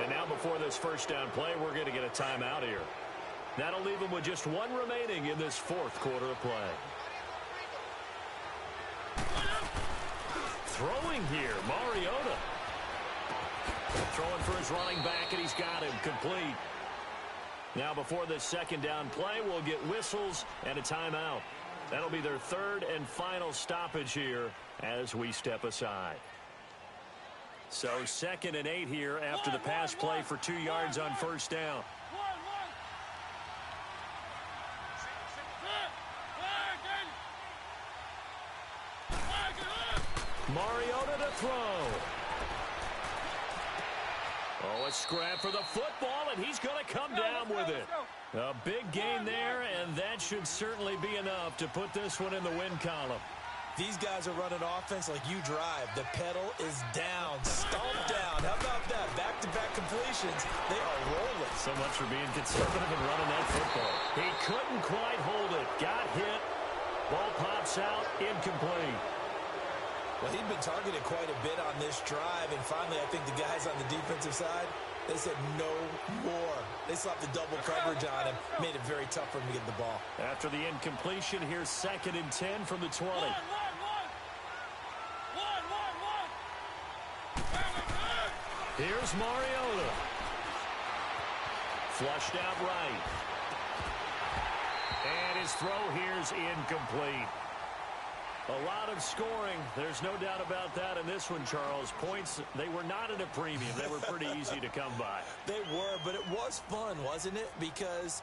And now before this first down play, we're going to get a timeout here. That'll leave him with just 1 remaining in this 4th quarter of play. Throwing here, Mariota. Throwing for his running back, and he's got him complete. Now before this second down play, we'll get whistles and a timeout. That'll be their 3rd and final stoppage here as we step aside. So 2nd and 8 here after the pass play for 2 yards on first down. Mariota to throw. A scrap for the football, and he's going to come down with it. A big gain there, and that should certainly be enough to put this one in the win column. These guys are running offense like you drive. The pedal is down, stomped down. How about that? Back-to-back completions. They are rolling. So much for being conservative and running that football. He couldn't quite hold it. Got hit. Ball pops out. Incomplete. Well, he'd been targeted quite a bit on this drive, and finally I think the guys on the defensive side, they said no more. They slapped the double coverage on him, made it very tough for him to get the ball. After the incompletion, here's 2nd and 10 from the 20. Here's Mariota. Flushed out right. And his throw here's incomplete. A lot of scoring. There's no doubt about that in this one, Charles. Points, they were not at a premium. They were pretty easy to come by. They were, but it was fun, wasn't it? Because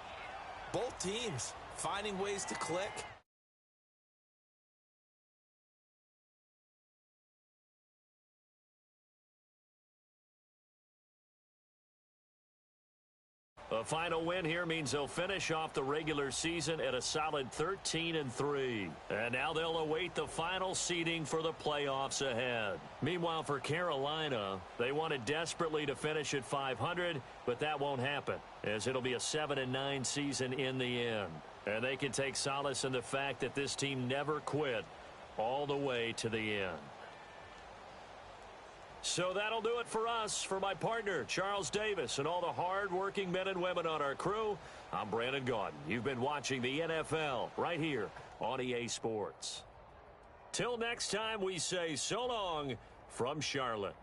both teams finding ways to click. A final win here means they'll finish off the regular season at a solid 13-3. And now they'll await the final seeding for the playoffs ahead. Meanwhile, for Carolina, they wanted desperately to finish at 500, but that won't happen, as it'll be a 7-9 season in the end. And they can take solace in the fact that this team never quit all the way to the end. So that'll do it for us. For my partner, Charles Davis, and all the hard-working men and women on our crew, I'm Brandon Gaudin. You've been watching the NFL right here on EA Sports. Till next time, we say so long from Charlotte.